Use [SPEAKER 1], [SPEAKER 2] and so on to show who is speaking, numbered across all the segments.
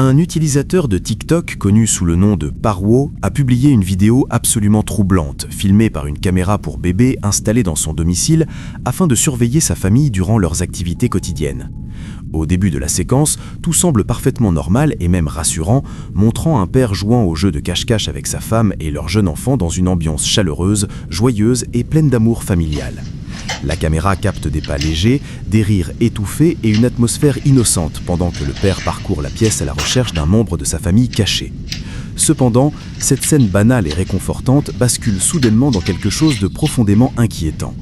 [SPEAKER 1] Un utilisateur de TikTok connu sous le nom de Parwo a publié une vidéo absolument troublante, filmée par une caméra pour bébé installée dans son domicile afin de surveiller sa famille durant leurs activités quotidiennes. Au début de la séquence, tout semble parfaitement normal et même rassurant, montrant un père jouant au jeu de cache-cache avec sa femme et leur jeune enfant dans une ambiance chaleureuse, joyeuse et pleine d'amour familial. La caméra capte des pas légers, des rires étouffés et une atmosphère innocente pendant que le père parcourt la pièce à la recherche d'un membre de sa famille caché. Cependant, cette scène banale et réconfortante bascule soudainement dans quelque chose de profondément inquiétant.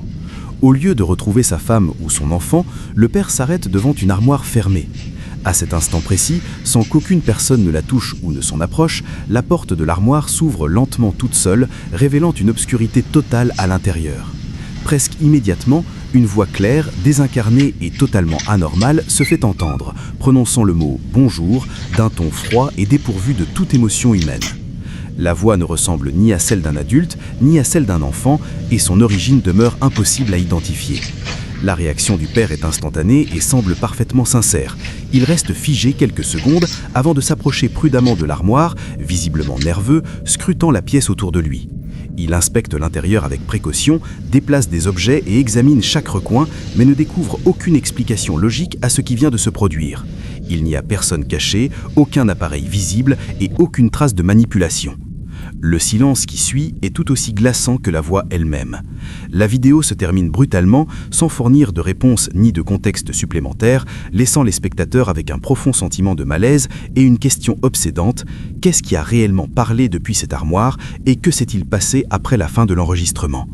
[SPEAKER 1] Au lieu de retrouver sa femme ou son enfant, le père s'arrête devant une armoire fermée. À cet instant précis, sans qu'aucune personne ne la touche ou ne s'en approche, la porte de l'armoire s'ouvre lentement toute seule, révélant une obscurité totale à l'intérieur. Presque immédiatement, une voix claire, désincarnée et totalement anormale se fait entendre, prononçant le mot « bonjour » d'un ton froid et dépourvu de toute émotion humaine. La voix ne ressemble ni à celle d'un adulte, ni à celle d'un enfant, et son origine demeure impossible à identifier. La réaction du père est instantanée et semble parfaitement sincère. Il reste figé quelques secondes avant de s'approcher prudemment de l'armoire, visiblement nerveux, scrutant la pièce autour de lui. Il inspecte l'intérieur avec précaution, déplace des objets et examine chaque recoin, mais ne découvre aucune explication logique à ce qui vient de se produire. Il n'y a personne caché, aucun appareil visible et aucune trace de manipulation. Le silence qui suit est tout aussi glaçant que la voix elle-même. La vidéo se termine brutalement, sans fournir de réponse ni de contexte supplémentaire, laissant les spectateurs avec un profond sentiment de malaise et une question obsédante: qu'est-ce qui a réellement parlé depuis cette armoire et que s'est-il passé après la fin de l'enregistrement ?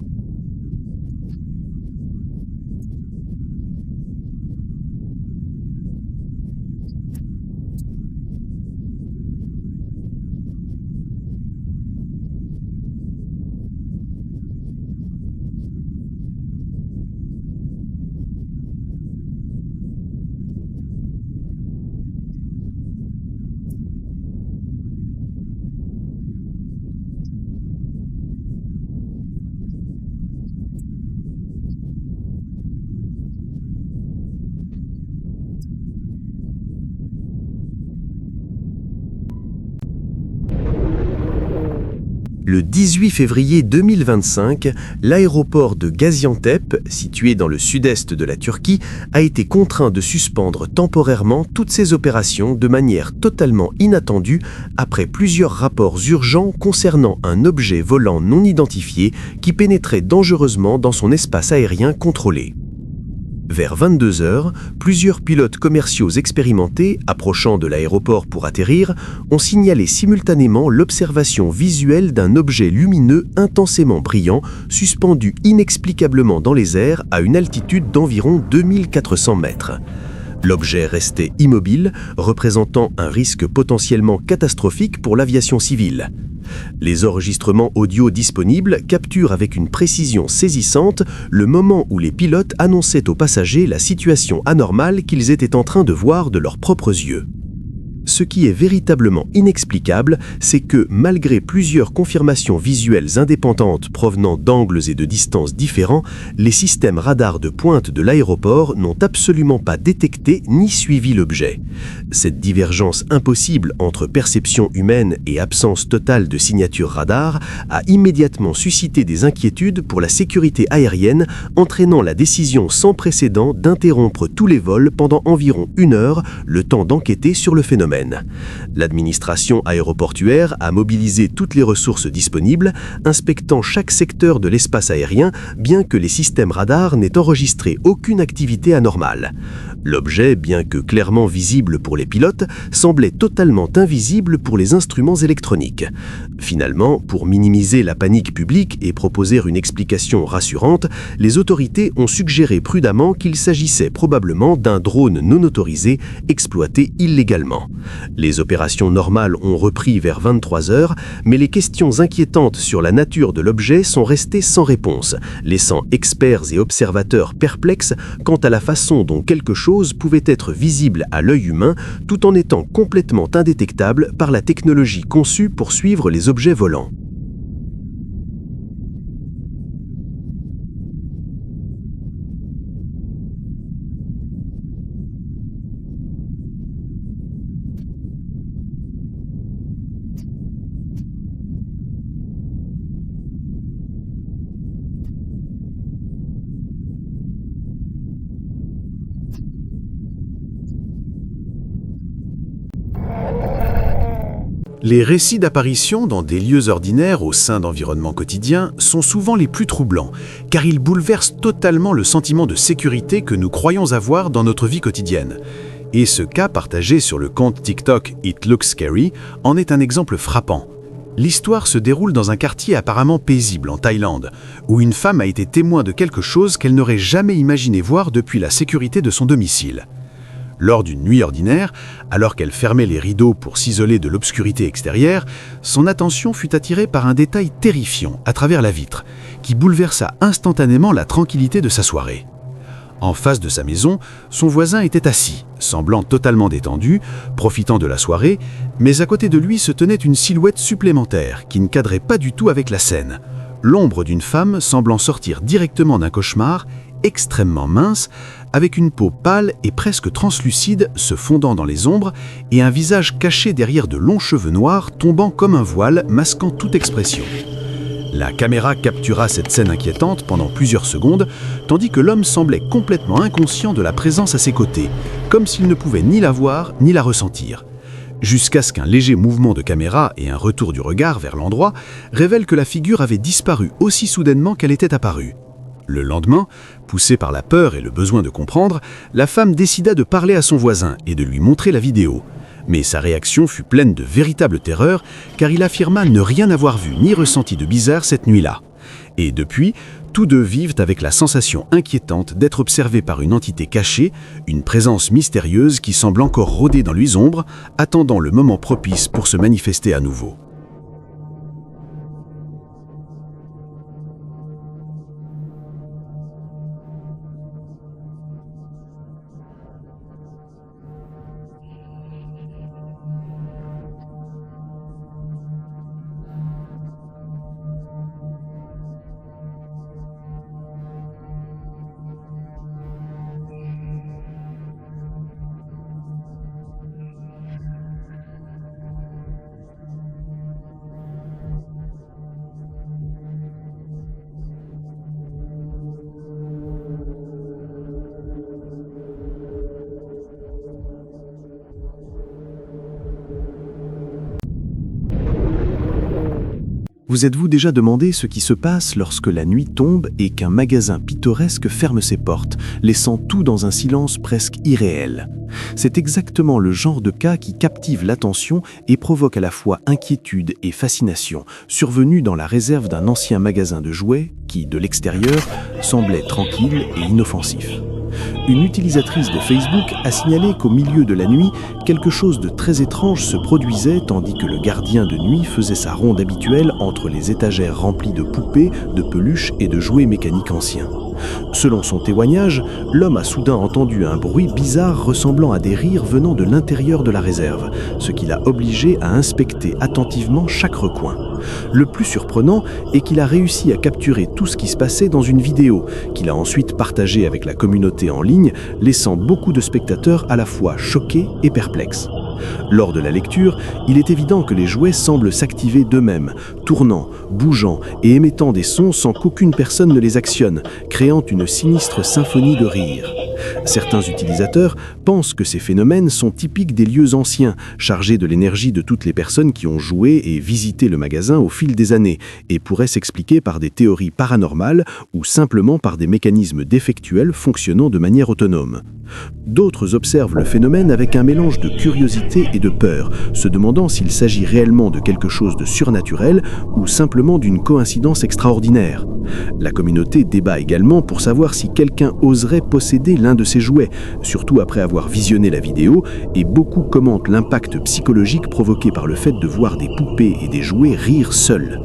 [SPEAKER 1] Le 18 février 2025, l'aéroport de Gaziantep, situé dans le sud-est de la Turquie, a été contraint de suspendre temporairement toutes ses opérations de manière totalement inattendue après plusieurs rapports urgents concernant un objet volant non identifié qui pénétrait dangereusement dans son espace aérien contrôlé. Vers 22 h, plusieurs pilotes commerciaux expérimentés, approchant de l'aéroport pour atterrir, ont signalé simultanément l'observation visuelle d'un objet lumineux intensément brillant, suspendu inexplicablement dans les airs à une altitude d'environ 2400 mètres. L'objet restait immobile, représentant un risque potentiellement catastrophique pour l'aviation civile. Les enregistrements audio disponibles capturent avec une précision saisissante le moment où les pilotes annonçaient aux passagers la situation anormale qu'ils étaient en train de voir de leurs propres yeux. Ce qui est véritablement inexplicable, c'est que, malgré plusieurs confirmations visuelles indépendantes provenant d'angles et de distances différents, les systèmes radars de pointe de l'aéroport n'ont absolument pas détecté ni suivi l'objet. Cette divergence impossible entre perception humaine et absence totale de signature radar a immédiatement suscité des inquiétudes pour la sécurité aérienne, entraînant la décision sans précédent d'interrompre tous les vols pendant environ 1 heure, le temps d'enquêter sur le phénomène. L'administration aéroportuaire a mobilisé toutes les ressources disponibles, inspectant chaque secteur de l'espace aérien, bien que les systèmes radars n'aient enregistré aucune activité anormale. L'objet, bien que clairement visible pour les pilotes, semblait totalement invisible pour les instruments électroniques. Finalement, pour minimiser la panique publique et proposer une explication rassurante, les autorités ont suggéré prudemment qu'il s'agissait probablement d'un drone non autorisé exploité illégalement.
[SPEAKER 2] Les opérations normales ont repris vers 23 heures, mais les questions inquiétantes sur la nature de l'objet sont restées sans réponse, laissant experts et observateurs perplexes quant à la façon dont quelque chose pouvait être visible à l'œil humain tout en étant complètement indétectable par la technologie conçue pour suivre les objets volants.
[SPEAKER 1] Les récits d'apparitions dans des lieux ordinaires au sein d'environnements quotidiens sont souvent les plus troublants, car ils bouleversent totalement le sentiment de sécurité que nous croyons avoir dans notre vie quotidienne. Et ce cas partagé sur le compte TikTok It Looks Scary en est un exemple frappant. L'histoire se déroule dans un quartier apparemment paisible en Thaïlande, où une femme a été témoin de quelque chose qu'elle n'aurait jamais imaginé voir depuis la sécurité de son domicile. Lors d'une nuit ordinaire, alors qu'elle fermait les rideaux pour s'isoler de l'obscurité extérieure, son attention fut attirée par un détail terrifiant à travers la vitre, qui bouleversa instantanément la tranquillité de sa soirée. En face de sa maison, son voisin était assis, semblant totalement détendu, profitant de la soirée, mais à côté de lui se tenait une silhouette supplémentaire qui ne cadrait pas du tout avec la scène. L'ombre d'une femme semblant sortir directement d'un cauchemar, extrêmement mince, avec une peau pâle et presque translucide se fondant dans les ombres et un visage caché derrière de longs cheveux noirs tombant comme un voile masquant toute expression. La caméra captura cette scène inquiétante pendant plusieurs secondes, tandis que l'homme semblait complètement inconscient de la présence à ses côtés, comme s'il ne pouvait ni la voir ni la ressentir. Jusqu'à ce qu'un léger mouvement de caméra et un retour du regard vers l'endroit révèlent que la figure avait disparu aussi soudainement qu'elle était apparue. Le lendemain, poussée par la peur et le besoin de comprendre, la femme décida de parler à son voisin et de lui montrer la vidéo. Mais sa réaction fut pleine de véritable terreur, car il affirma ne rien avoir vu ni ressenti de bizarre cette nuit-là. Et depuis, tous deux vivent avec la sensation inquiétante d'être observés par une entité cachée, une présence mystérieuse qui semble encore rôder dans les ombres, attendant le moment propice pour se manifester à nouveau. Vous êtes-vous déjà demandé ce qui se passe lorsque la nuit tombe et qu'un magasin pittoresque ferme ses portes, laissant tout dans un silence presque irréel? C'est exactement le genre de cas qui captive l'attention et provoque à la fois inquiétude et fascination, survenu dans la réserve d'un ancien magasin de jouets qui, de l'extérieur, semblait tranquille et inoffensif. Une utilisatrice de Facebook a signalé qu'au milieu de la nuit, quelque chose de très étrange se produisait tandis que le gardien de nuit faisait sa ronde habituelle entre les étagères remplies de poupées, de peluches et de jouets mécaniques anciens. Selon son témoignage, l'homme a soudain entendu un bruit bizarre ressemblant à des rires venant de l'intérieur de la réserve, ce qui l'a obligé à inspecter attentivement chaque recoin. Le plus surprenant est qu'il a réussi à capturer tout ce qui se passait dans une vidéo, qu'il a ensuite partagée avec la communauté en ligne, laissant beaucoup de spectateurs à la fois choqués et perplexes. Lors de la lecture, il est évident que les jouets semblent s'activer d'eux-mêmes, tournant, bougeant et émettant des sons sans qu'aucune personne ne les actionne, créant une sinistre symphonie de rires. Certains utilisateurs pensent que ces phénomènes sont typiques des lieux anciens, chargés de l'énergie de toutes les personnes qui ont joué et visité le magasin au fil des années, et pourraient s'expliquer par des théories paranormales ou simplement par des mécanismes défectuels fonctionnant de manière autonome. D'autres observent le phénomène avec un mélange de curiosité et de peur, se demandant s'il s'agit réellement de quelque chose de surnaturel ou simplement d'une coïncidence extraordinaire. La communauté débat également pour savoir si quelqu'un oserait posséder l'un
[SPEAKER 2] l'un de ses jouets, surtout après avoir visionné la vidéo, et beaucoup commentent l'impact psychologique provoqué par le fait de voir des poupées et des jouets rire seuls.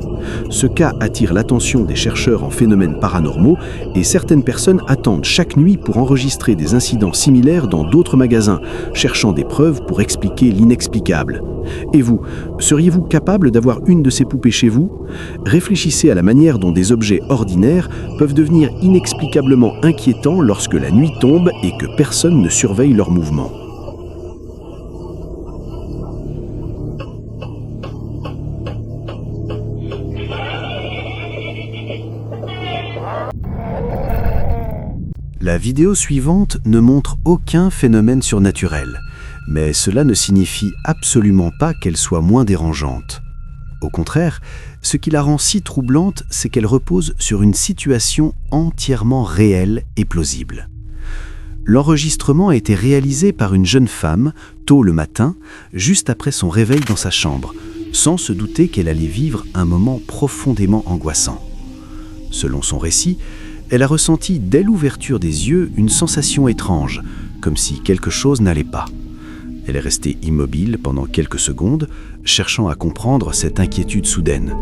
[SPEAKER 2] Ce cas attire l'attention des chercheurs en phénomènes paranormaux et certaines personnes attendent chaque nuit pour enregistrer des incidents similaires dans d'autres magasins, cherchant des preuves pour expliquer l'inexplicable. Et vous, seriez-vous capable d'avoir une de ces poupées chez vous ? Réfléchissez à la manière dont des objets ordinaires peuvent devenir inexplicablement inquiétants lorsque la nuit tombe et que personne ne surveille leurs mouvements.
[SPEAKER 1] La vidéo suivante ne montre aucun phénomène surnaturel, mais cela ne signifie absolument pas qu'elle soit moins dérangeante. Au contraire, ce qui la rend si troublante, c'est qu'elle repose sur une situation entièrement réelle et plausible. L'enregistrement a été réalisé par une jeune femme, tôt le matin, juste après son réveil dans sa chambre, sans se douter qu'elle allait vivre un moment profondément angoissant. Selon son récit, elle a ressenti dès l'ouverture des yeux une sensation étrange, comme si quelque chose n'allait pas. Elle est restée immobile pendant quelques secondes, cherchant à comprendre cette inquiétude soudaine.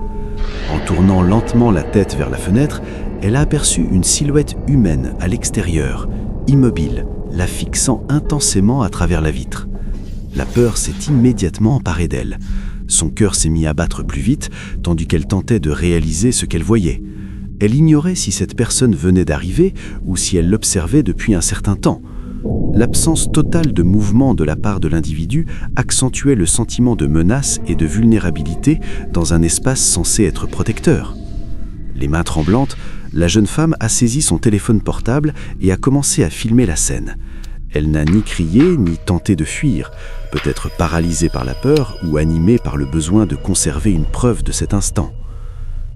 [SPEAKER 1] En tournant lentement la tête vers la fenêtre, elle a aperçu une silhouette humaine à l'extérieur, immobile, la fixant intensément à travers la vitre. La peur s'est immédiatement emparée d'elle. Son cœur s'est mis à battre plus vite, tandis qu'elle tentait de réaliser ce qu'elle voyait. Elle ignorait si cette personne venait d'arriver ou si elle l'observait depuis un certain temps. L'absence totale de mouvement de la part de l'individu accentuait le sentiment de menace et de vulnérabilité dans un espace censé être protecteur. Les mains tremblantes, la jeune femme a saisi son téléphone portable et a commencé à filmer la scène. Elle n'a ni crié ni tenté de fuir, peut-être paralysée par la peur ou animée par le besoin de conserver une preuve de cet instant.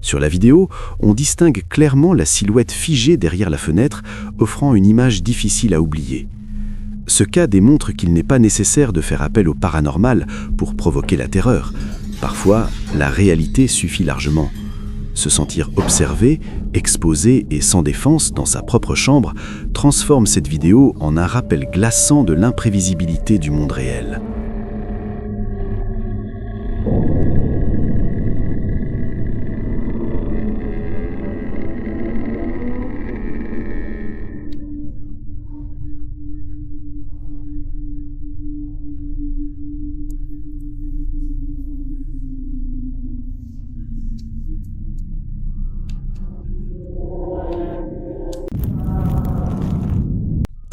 [SPEAKER 1] Sur la vidéo, on distingue clairement la silhouette figée derrière la fenêtre, offrant une image difficile à oublier. Ce cas démontre qu'il n'est pas nécessaire de faire appel au paranormal pour provoquer la terreur. Parfois, la réalité suffit largement. Se sentir observé, exposé et sans défense dans sa propre chambre transforme cette vidéo en un rappel glaçant de l'imprévisibilité du monde réel.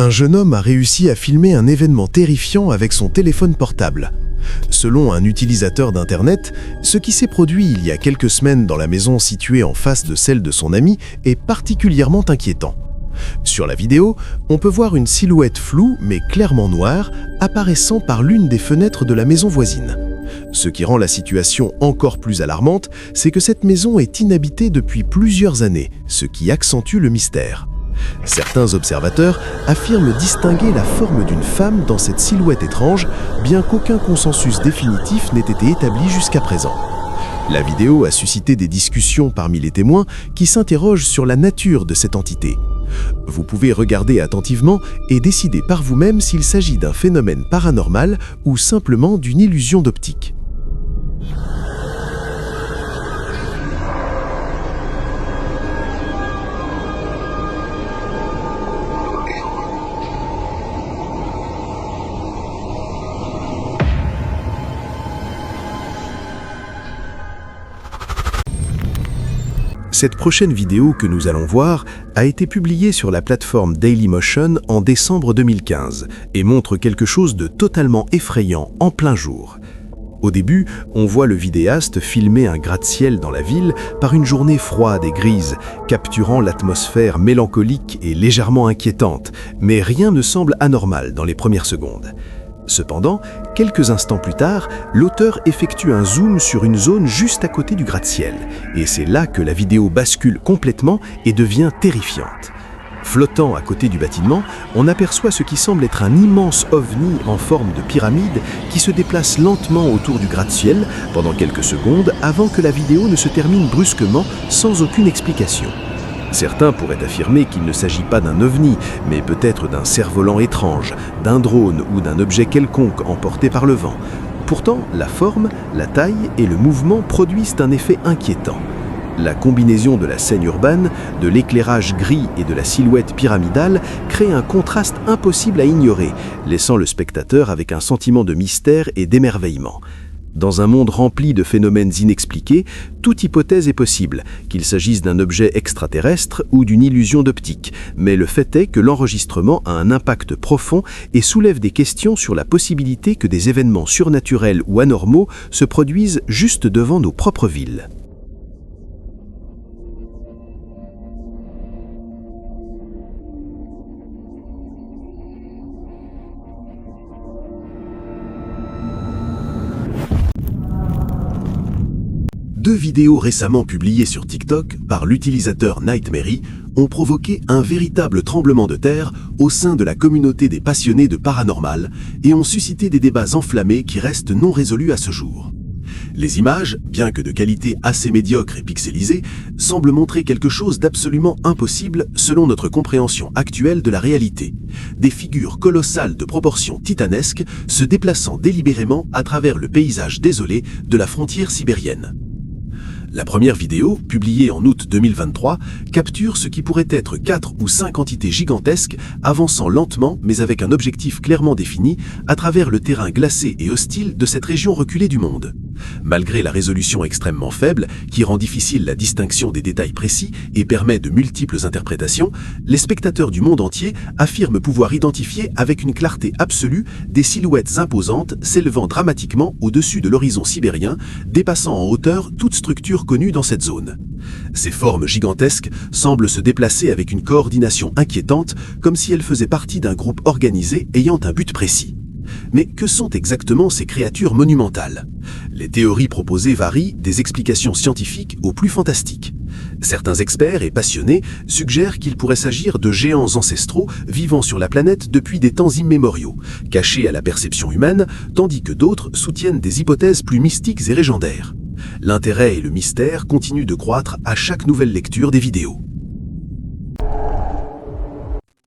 [SPEAKER 2] Un jeune homme a réussi à filmer un événement terrifiant avec son téléphone portable. Selon un utilisateur d'Internet, ce qui s'est produit il y a quelques semaines dans la maison située en face de celle de son ami est particulièrement inquiétant. Sur la vidéo, on peut voir une silhouette floue mais clairement noire apparaissant par l'une des fenêtres de la maison voisine. Ce qui rend la situation encore plus alarmante, c'est que cette maison est inhabitée depuis plusieurs années, ce qui accentue le mystère. Certains observateurs affirment distinguer la forme d'une femme dans cette silhouette étrange, bien qu'aucun consensus définitif n'ait été établi jusqu'à présent. La vidéo a suscité des discussions parmi les témoins qui s'interrogent sur la nature de cette entité. Vous pouvez regarder attentivement et décider par vous-même s'il s'agit d'un phénomène paranormal ou simplement d'une illusion d'optique. Cette prochaine vidéo que nous allons voir a été publiée sur la plateforme Dailymotion en décembre 2015 et montre quelque chose de totalement effrayant en plein jour. Au début, on voit le vidéaste filmer un gratte-ciel dans la ville par une journée froide et grise, capturant l'atmosphère mélancolique et légèrement inquiétante, mais rien ne semble anormal dans les premières secondes. Cependant, quelques instants plus tard, l'auteur effectue un zoom sur une zone juste à côté du gratte-ciel, et c'est là que la vidéo bascule complètement et devient terrifiante. Flottant à côté du bâtiment, on aperçoit ce qui semble être un immense ovni en forme de pyramide qui se déplace lentement autour du gratte-ciel pendant quelques secondes avant que la vidéo ne se termine brusquement sans aucune explication. Certains pourraient affirmer qu'il ne s'agit pas d'un ovni, mais peut-être d'un cerf-volant étrange, d'un drone ou d'un objet quelconque emporté par le vent. Pourtant, la forme, la taille et le mouvement produisent un effet inquiétant. La combinaison de la scène urbaine, de l'éclairage gris et de la silhouette pyramidale crée un contraste impossible à ignorer, laissant le spectateur avec un sentiment de mystère et d'émerveillement. Dans un monde rempli de phénomènes inexpliqués, toute hypothèse est possible, qu'il s'agisse d'un objet extraterrestre ou d'une illusion d'optique, mais le fait est que l'enregistrement a un impact profond et soulève des questions sur la possibilité que des événements surnaturels ou anormaux se produisent juste devant nos propres villes. Deux vidéos récemment publiées sur TikTok par l'utilisateur Nightmary ont provoqué un véritable tremblement de terre au sein de la communauté des passionnés de paranormal et ont suscité des débats enflammés qui restent non résolus à ce jour. Les images, bien que de qualité assez médiocre et pixelisée, semblent montrer quelque chose d'absolument impossible selon notre compréhension actuelle de la réalité. Des figures colossales de proportions titanesques se déplaçant délibérément à travers le paysage désolé de la frontière sibérienne. La première vidéo, publiée en août 2023, capture ce qui pourrait être 4 ou 5 entités gigantesques avançant lentement mais avec un objectif clairement défini à travers le terrain glacé et hostile de cette région reculée du monde. Malgré la résolution extrêmement faible, qui rend difficile la distinction des détails précis et permet de multiples interprétations, les spectateurs du monde entier affirment pouvoir identifier avec une clarté absolue des silhouettes imposantes s'élevant dramatiquement au-dessus de l'horizon sibérien, dépassant en hauteur toute structure connue dans cette zone. Ces formes gigantesques semblent se déplacer avec une coordination inquiétante, comme si elles faisaient partie d'un groupe organisé ayant un but précis. Mais que sont exactement ces créatures monumentales? Les théories proposées varient des explications scientifiques aux plus fantastiques. Certains experts et passionnés suggèrent qu'il pourrait s'agir de géants ancestraux vivant sur la planète depuis des temps immémoriaux, cachés à la perception humaine, tandis que d'autres soutiennent des hypothèses plus mystiques et légendaires. L'intérêt et le mystère continuent de croître à chaque nouvelle lecture des vidéos.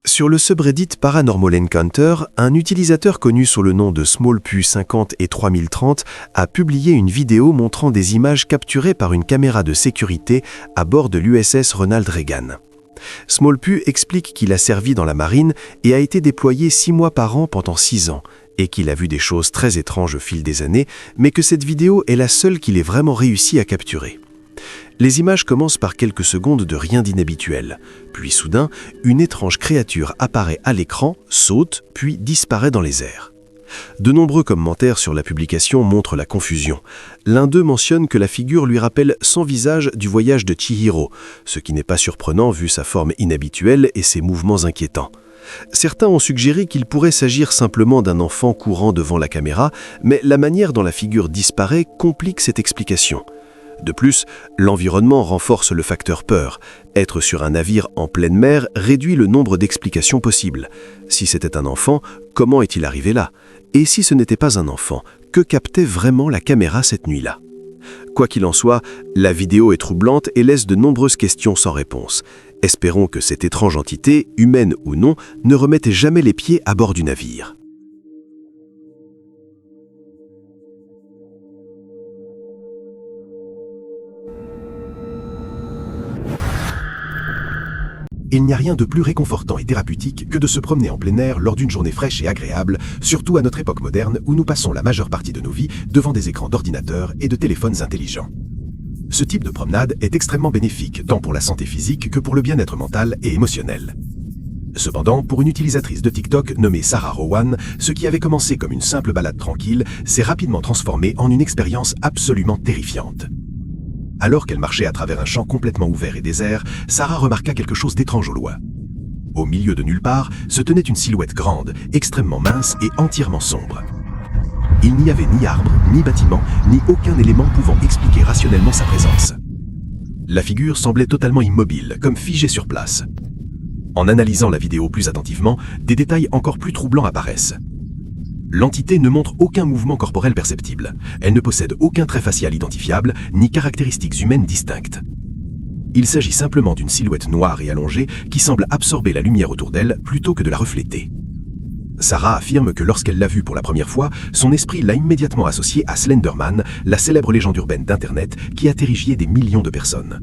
[SPEAKER 1] Sur le subreddit Paranormal Encounter, un utilisateur connu sous le nom de SmallPu50 et 3030 a publié une vidéo montrant des images capturées par une caméra de sécurité à bord de l'USS Ronald Reagan. SmallPu explique qu'il a servi dans la marine et a été déployé 6 mois par an pendant 6 ans, et qu'il a vu des choses très étranges au fil des années, mais que cette vidéo est la seule qu'il ait vraiment réussi à capturer. Les images commencent par quelques secondes de rien d'inhabituel. Puis soudain, une étrange créature apparaît à l'écran, saute, puis disparaît dans les airs. De nombreux commentaires sur la publication montrent la confusion. L'un d'eux mentionne que la figure lui rappelle son visage du voyage de Chihiro, ce qui n'est pas surprenant vu sa forme inhabituelle et ses mouvements inquiétants. Certains ont suggéré qu'il pourrait s'agir simplement d'un enfant courant devant la caméra, mais la manière dont la figure disparaît complique cette explication. De plus, l'environnement renforce le facteur peur. Être sur un navire en pleine mer réduit le nombre d'explications possibles. Si c'était un enfant, comment est-il arrivé là? Et si ce n'était pas un enfant, que captait vraiment la caméra cette nuit-là? Quoi qu'il en soit, la vidéo est troublante et laisse de nombreuses questions sans réponse. Espérons que cette étrange entité, humaine ou non, ne remette jamais les pieds à bord du navire.
[SPEAKER 2] Il n'y a rien de plus réconfortant et thérapeutique que de se promener en plein air lors d'une journée fraîche et agréable, surtout à notre époque moderne où nous passons la majeure partie de nos vies devant des écrans d'ordinateurs et de téléphones intelligents. Ce type de promenade est extrêmement bénéfique, tant pour la santé physique que pour le bien-être mental et émotionnel. Cependant, pour une utilisatrice de TikTok nommée Sarah Rowan, ce qui avait commencé comme une simple balade tranquille s'est rapidement transformé en une expérience absolument terrifiante. Alors qu'elle marchait à travers un champ complètement ouvert et désert, Sarah remarqua quelque chose d'étrange au loin. Au milieu de nulle part se tenait une silhouette grande, extrêmement mince et entièrement sombre. Il n'y avait ni arbre, ni bâtiment, ni aucun élément pouvant expliquer rationnellement sa présence. La figure semblait totalement immobile, comme figée sur place. En analysant la vidéo plus attentivement, des détails encore plus troublants apparaissent. L'entité ne montre aucun mouvement corporel perceptible. Elle ne possède aucun trait facial identifiable, ni caractéristiques humaines distinctes. Il s'agit simplement d'une silhouette noire et allongée qui semble absorber la lumière autour d'elle plutôt que de la refléter. Sarah affirme que lorsqu'elle l'a vue pour la première fois, son esprit l'a immédiatement associé à Slenderman, la célèbre légende urbaine d'Internet qui a terrifié des millions de personnes.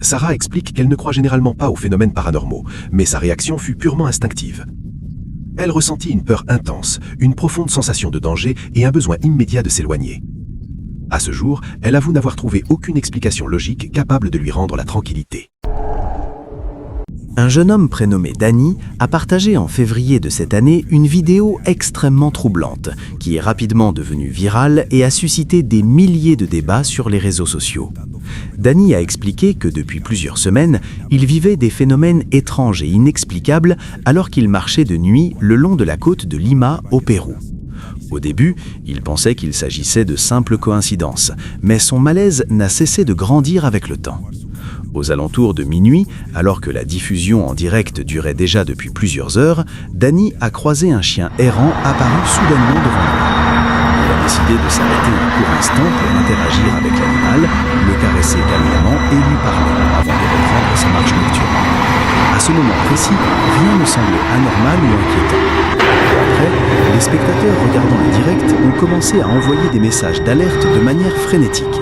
[SPEAKER 2] Sarah explique qu'elle ne croit généralement pas aux phénomènes paranormaux, mais sa réaction fut purement instinctive. Elle ressentit une peur intense, une profonde sensation de danger et un besoin immédiat de s'éloigner. À ce jour, elle avoue n'avoir trouvé aucune explication logique capable de lui rendre la tranquillité.
[SPEAKER 1] Un jeune homme prénommé Danny a partagé en février de cette année une vidéo extrêmement troublante qui est rapidement devenue virale et a suscité des milliers de débats sur les réseaux sociaux. Danny a expliqué que depuis plusieurs semaines, il vivait des phénomènes étranges et inexplicables alors qu'il marchait de nuit le long de la côte de Lima au Pérou. Au début, il pensait qu'il s'agissait de simples coïncidences, mais son malaise n'a cessé de grandir avec le temps. Aux alentours de minuit, alors que la diffusion en direct durait déjà depuis plusieurs heures, Danny a croisé un chien errant apparu soudainement devant lui. Il a décidé de s'arrêter un court instant pour interagir avec l'animal, le caresser calmement et lui parler avant de reprendre sa marche nocturne. À ce moment précis, rien ne semblait anormal ou inquiétant. Après, les spectateurs regardant le direct ont commencé à envoyer des messages d'alerte de manière frénétique.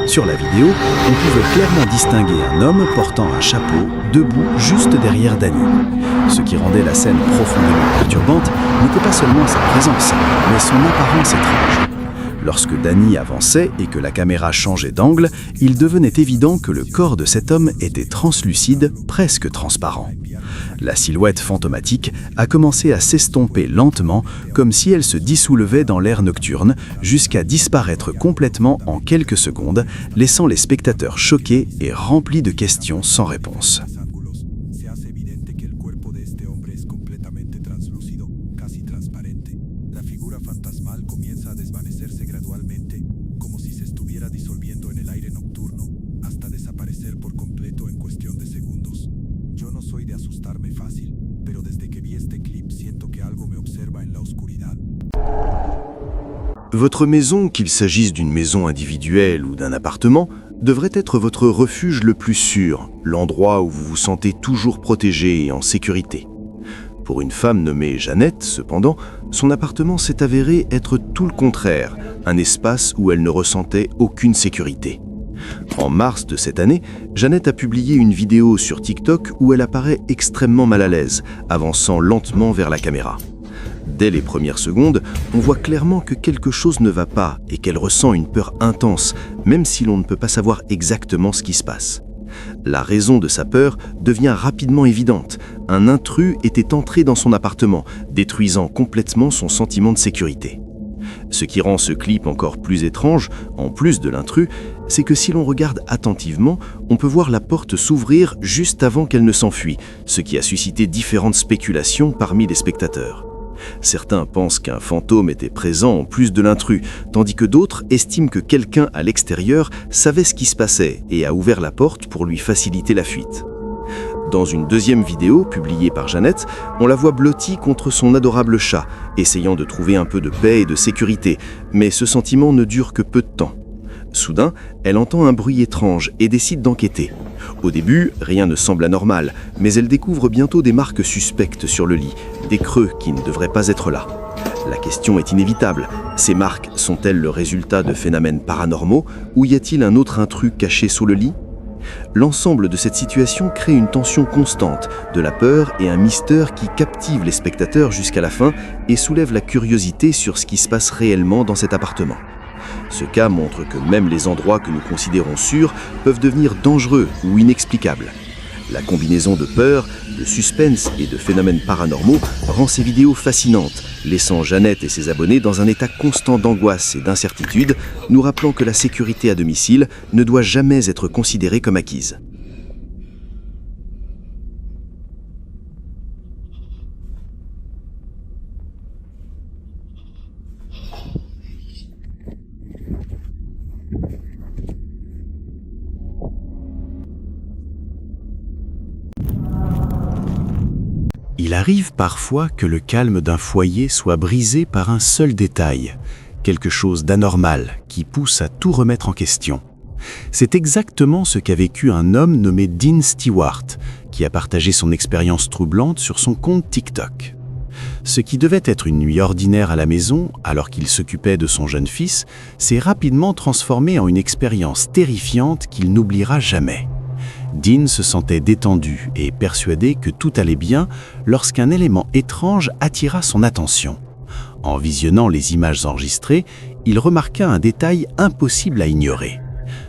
[SPEAKER 1] Sur la vidéo, on pouvait clairement distinguer un homme portant un chapeau, debout juste derrière Danny. Ce qui rendait la scène profondément perturbante n'était pas seulement sa présence, mais son apparence étrange. Lorsque Danny avançait et que la caméra changeait d'angle, il devenait évident que le corps de cet homme était translucide, presque transparent. La silhouette fantomatique a commencé à s'estomper lentement, comme si elle se dissoulevait dans l'air nocturne, jusqu'à disparaître complètement en quelques secondes, laissant les spectateurs choqués et remplis de questions sans réponse.
[SPEAKER 2] Votre maison, qu'il s'agisse d'une maison individuelle ou d'un appartement, devrait être votre refuge le plus sûr, l'endroit où vous vous sentez toujours protégé et en sécurité. Pour une femme nommée Jeannette, cependant, son appartement s'est avéré être tout le contraire, un espace où elle ne ressentait aucune sécurité. En mars de cette année, Jeannette a publié une vidéo sur TikTok où elle apparaît extrêmement mal à l'aise, avançant lentement vers la caméra. Dès les premières secondes, on voit clairement que quelque chose ne va pas et qu'elle ressent une peur intense, même si l'on ne peut pas savoir exactement ce qui se passe. La raison de sa peur devient rapidement évidente. Un intrus était entré dans son appartement, détruisant complètement son sentiment de sécurité. Ce qui rend ce clip encore plus étrange, en plus de l'intrus, c'est que si l'on regarde attentivement, on peut voir la porte s'ouvrir juste avant qu'elle ne s'enfuit, ce qui a suscité différentes spéculations parmi les spectateurs. Certains pensent qu'un fantôme était présent en plus de l'intrus, tandis que d'autres estiment que quelqu'un à l'extérieur savait ce qui se passait et a ouvert la porte pour lui faciliter la fuite. Dans une deuxième vidéo publiée par Jeannette, on la voit blottie contre son adorable chat, essayant de trouver un peu de paix et de sécurité, mais ce sentiment ne dure que peu de temps. Soudain, elle entend un bruit étrange et décide d'enquêter. Au début, rien ne semble anormal, mais elle découvre bientôt des marques suspectes sur le lit, des creux qui ne devraient pas être là. La question est inévitable. Ces marques sont-elles le résultat de phénomènes paranormaux ou y a-t-il un autre intrus caché sous le lit ? L'ensemble de cette situation crée une tension constante, de la peur et un mystère qui captive les spectateurs jusqu'à la fin et soulève la curiosité sur ce qui se passe réellement dans cet appartement. Ce cas montre que même les endroits que nous considérons sûrs peuvent devenir dangereux ou inexplicables. La combinaison de peur, de suspense et de phénomènes paranormaux rend ces vidéos fascinantes, laissant Jeannette et ses abonnés dans un état constant d'angoisse et d'incertitude, nous rappelant que la sécurité à domicile ne doit jamais être considérée comme acquise.
[SPEAKER 1] Il arrive parfois que le calme d'un foyer soit brisé par un seul détail, quelque chose d'anormal qui pousse à tout remettre en question. C'est exactement ce qu'a vécu un homme nommé Dean Stewart, qui a partagé son expérience troublante sur son compte TikTok. Ce qui devait être une nuit ordinaire à la maison, alors qu'il s'occupait de son jeune fils, s'est rapidement transformé en une expérience terrifiante qu'il n'oubliera jamais. Dean se sentait détendu et persuadé que tout allait bien lorsqu'un élément étrange attira son attention. En visionnant les images enregistrées, il remarqua un détail impossible à ignorer.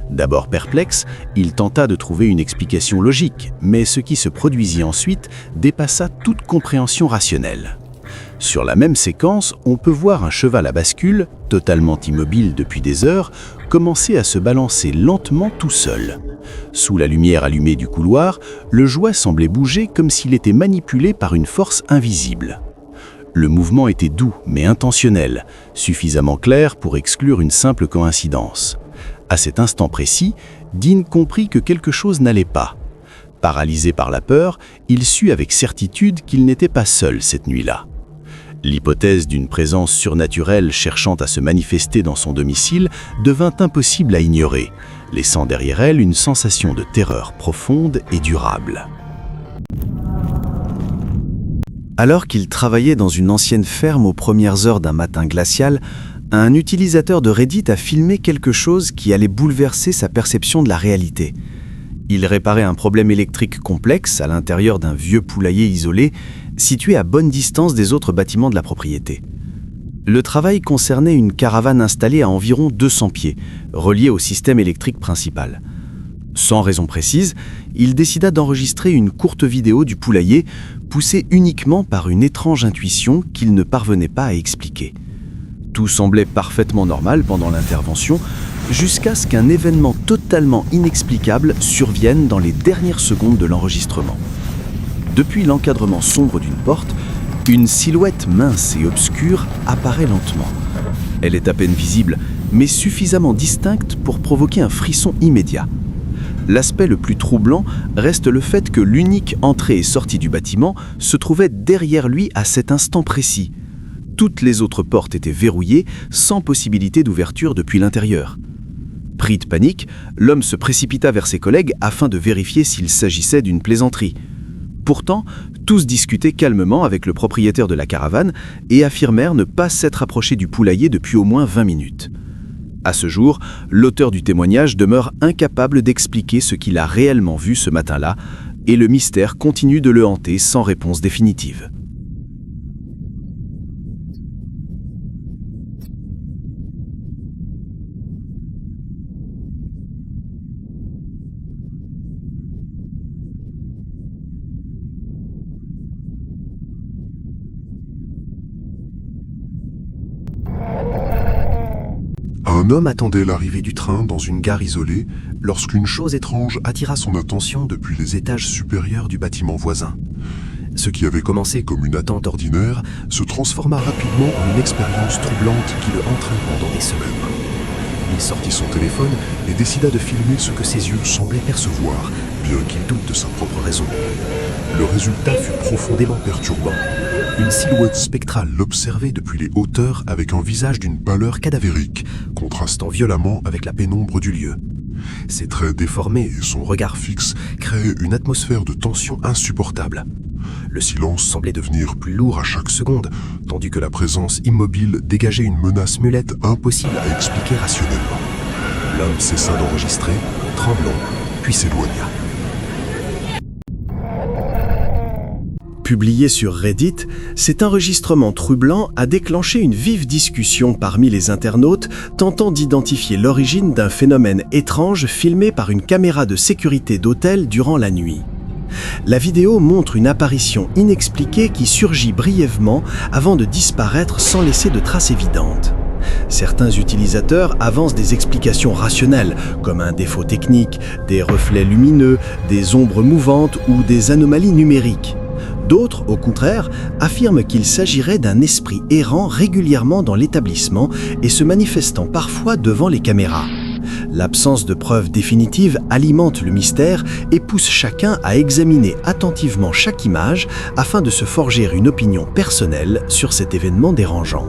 [SPEAKER 1] D'abord perplexe, il tenta de trouver une explication logique, mais ce qui se produisit ensuite dépassa toute compréhension rationnelle. Sur la même séquence, on peut voir un cheval à bascule, totalement immobile depuis des heures, commencer à se balancer lentement tout seul. Sous la lumière allumée du couloir, le jouet semblait bouger comme s'il était manipulé par une force invisible. Le mouvement était doux mais intentionnel, suffisamment clair pour exclure une simple coïncidence. À cet instant précis, Dean comprit que quelque chose n'allait pas. Paralysé par la peur, il sut avec certitude qu'il n'était pas seul cette nuit-là. L'hypothèse d'une présence surnaturelle cherchant à se manifester dans son domicile devint impossible à ignorer, laissant derrière elle une sensation de terreur profonde et durable. Alors qu'il travaillait dans une ancienne ferme aux premières heures d'un matin glacial, un utilisateur de Reddit a filmé quelque chose qui allait bouleverser sa perception de la réalité. Il réparait un problème électrique complexe à l'intérieur d'un vieux poulailler isolé, situé à bonne distance des autres bâtiments de la propriété. Le travail concernait une caravane installée à environ 200 pieds, reliée au système électrique principal. Sans raison précise, il décida d'enregistrer une courte vidéo du poulailler, poussée uniquement par une étrange intuition qu'il ne parvenait pas à expliquer. Tout semblait parfaitement normal pendant l'intervention, jusqu'à ce qu'un événement totalement inexplicable survienne dans les dernières secondes de l'enregistrement. Depuis l'encadrement sombre d'une porte, une silhouette mince et obscure apparaît lentement. Elle est à peine visible, mais suffisamment distincte pour provoquer un frisson immédiat. L'aspect le plus troublant reste le fait que l'unique entrée et sortie du bâtiment se trouvait derrière lui à cet instant précis. Toutes les autres portes étaient verrouillées, sans possibilité d'ouverture depuis l'intérieur. Pris de panique, l'homme se précipita vers ses collègues afin de vérifier s'il s'agissait d'une plaisanterie. Pourtant, tous discutaient calmement avec le propriétaire de la caravane et affirmèrent ne pas s'être approchés du poulailler depuis au moins 20 minutes. À ce jour, l'auteur du témoignage demeure incapable d'expliquer ce qu'il a réellement vu ce matin-là, et le mystère continue de le hanter sans réponse définitive.
[SPEAKER 3] Un homme attendait l'arrivée du train dans une gare isolée lorsqu'une chose étrange attira son attention depuis les étages supérieurs du bâtiment voisin. Ce qui avait commencé comme une attente ordinaire se transforma rapidement en une expérience troublante qui le entraîna pendant des semaines. Il sortit son téléphone et décida de filmer ce que ses yeux semblaient percevoir, bien qu'il doute de sa propre raison. Le résultat fut profondément perturbant. Une silhouette spectrale l'observait depuis les hauteurs avec un visage d'une pâleur cadavérique, contrastant violemment avec la pénombre du lieu. Ses traits déformés et son regard fixe créaient une atmosphère de tension insupportable. Le silence semblait devenir plus lourd à chaque seconde, tandis que la présence immobile dégageait une menace muette impossible à expliquer rationnellement. L'homme cessa d'enregistrer, tremblant, puis s'éloigna.
[SPEAKER 1] Publié sur Reddit, cet enregistrement troublant a déclenché une vive discussion parmi les internautes tentant d'identifier l'origine d'un phénomène étrange filmé par une caméra de sécurité d'hôtel durant la nuit. La vidéo montre une apparition inexpliquée qui surgit brièvement avant de disparaître sans laisser de traces évidentes. Certains utilisateurs avancent des explications rationnelles, comme un défaut technique, des reflets lumineux, des ombres mouvantes ou des anomalies numériques. D'autres, au contraire, affirment qu'il s'agirait d'un esprit errant régulièrement dans l'établissement et se manifestant parfois devant les caméras. L'absence de preuves définitives alimente le mystère et pousse chacun à examiner attentivement chaque image afin de se forger une opinion personnelle sur cet événement dérangeant.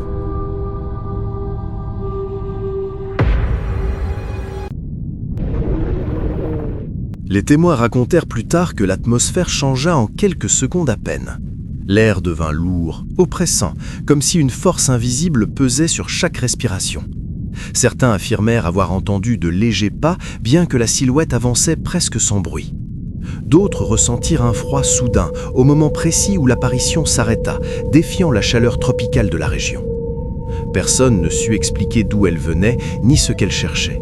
[SPEAKER 1] Les témoins racontèrent plus tard que l'atmosphère changea en quelques secondes à peine. L'air devint lourd, oppressant, comme si une force invisible pesait sur chaque respiration. Certains affirmèrent avoir entendu de légers pas, bien que la silhouette avançait presque sans bruit. D'autres ressentirent un froid soudain, au moment précis où l'apparition s'arrêta, défiant la chaleur tropicale de la région. Personne ne sut expliquer d'où elle venait, ni ce qu'elle cherchait.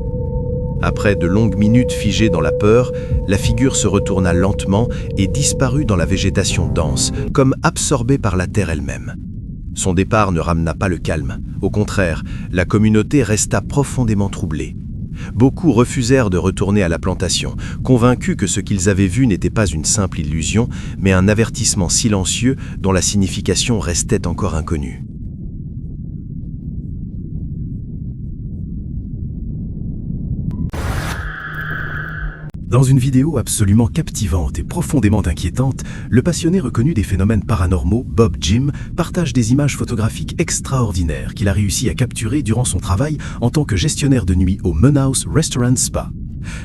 [SPEAKER 1] Après de longues minutes figées dans la peur, la figure se retourna lentement et disparut dans la végétation dense, comme absorbée par la terre elle-même. Son départ ne ramena pas le calme. Au contraire, la communauté resta profondément troublée. Beaucoup refusèrent de retourner à la plantation, convaincus que ce qu'ils avaient vu n'était pas une simple illusion, mais un avertissement silencieux dont la signification restait encore inconnue. Dans une vidéo absolument captivante et profondément inquiétante, le passionné reconnu des phénomènes paranormaux, Bob Jim, partage des images photographiques extraordinaires qu'il a réussi à capturer durant son travail en tant que gestionnaire de nuit au Mundhaus Restaurant Spa.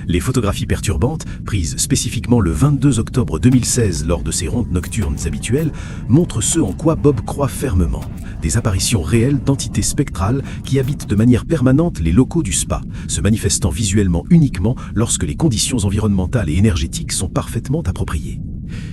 [SPEAKER 1] Les photographies perturbantes, prises spécifiquement le 22 octobre 2016 lors de ses rondes nocturnes habituelles, montrent ce en quoi Bob croit fermement. Des apparitions réelles d'entités spectrales qui habitent de manière permanente les locaux du spa, se manifestant visuellement uniquement lorsque les conditions environnementales et énergétiques sont parfaitement appropriées.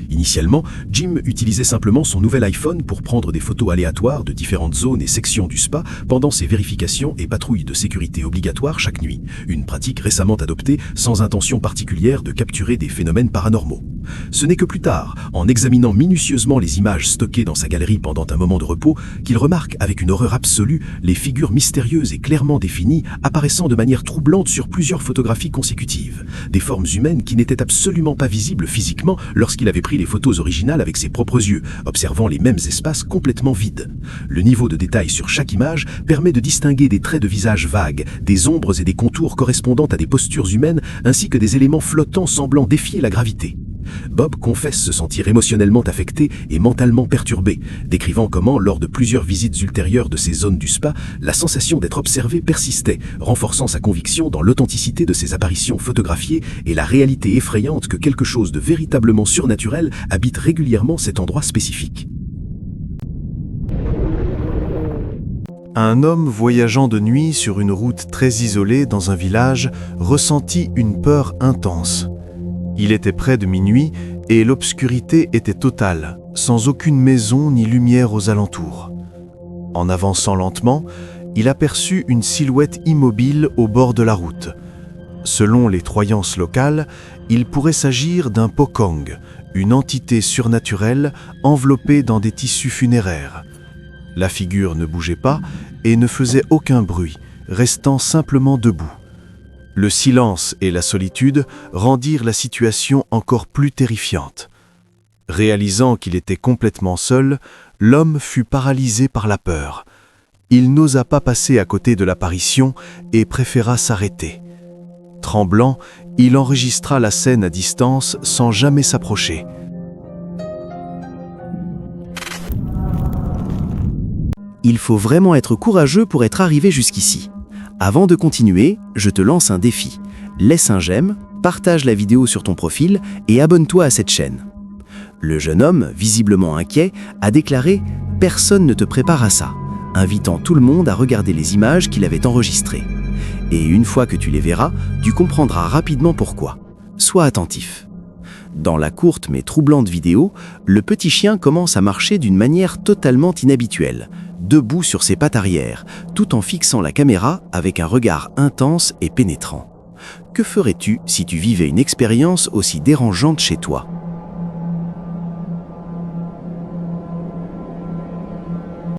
[SPEAKER 1] Initialement, Jim utilisait simplement son nouvel iPhone pour prendre des photos aléatoires de différentes zones et sections du spa pendant ses vérifications et patrouilles de sécurité obligatoires chaque nuit, une pratique récemment adoptée sans intention particulière de capturer des phénomènes paranormaux. Ce n'est que plus tard, en examinant minutieusement les images stockées dans sa galerie pendant un moment de repos, qu'il remarque avec une horreur absolue les figures mystérieuses et clairement définies apparaissant de manière troublante sur plusieurs photographies consécutives, des formes humaines qui n'étaient absolument pas visibles physiquement lorsqu'il avait pris les photos originales avec ses propres yeux, observant les mêmes espaces complètement vides. Le niveau de détail sur chaque image permet de distinguer des traits de visage vagues, des ombres et des contours correspondant à des postures humaines, ainsi que des éléments flottants semblant défier la gravité. Bob confesse se sentir émotionnellement affecté et mentalement perturbé, décrivant comment, lors de plusieurs visites ultérieures de ces zones du spa, la sensation d'être observé persistait, renforçant sa conviction dans l'authenticité de ces apparitions photographiées et la réalité effrayante que quelque chose de véritablement surnaturel habite régulièrement cet endroit spécifique. Un homme voyageant de nuit sur une route très isolée dans un village ressentit une peur intense. Il était près de minuit et l'obscurité était totale, sans aucune maison ni lumière aux alentours. En avançant lentement, il aperçut une silhouette immobile au bord de la route. Selon les croyances locales, il pourrait s'agir d'un pocong, une entité surnaturelle enveloppée dans des tissus funéraires. La figure ne bougeait pas et ne faisait aucun bruit, restant simplement debout. Le silence et la solitude rendirent la situation encore plus terrifiante. Réalisant qu'il était complètement seul, l'homme fut paralysé par la peur. Il n'osa pas passer à côté de l'apparition et préféra s'arrêter. Tremblant, il enregistra la scène à distance sans jamais s'approcher.
[SPEAKER 4] Il faut vraiment être courageux pour être arrivé jusqu'ici. Avant de continuer, je te lance un défi. Laisse un j'aime, partage la vidéo sur ton profil et abonne-toi à cette chaîne. Le jeune homme, visiblement inquiet, a déclaré « Personne ne te prépare à ça », invitant tout le monde à regarder les images qu'il avait enregistrées. Et une fois que tu les verras, tu comprendras rapidement pourquoi. Sois attentif. Dans la courte mais troublante vidéo, le petit chien commence à marcher d'une manière totalement inhabituelle, debout sur ses pattes arrière, tout en fixant la caméra avec un regard intense et pénétrant. Que ferais-tu si tu vivais une expérience aussi dérangeante chez toi ?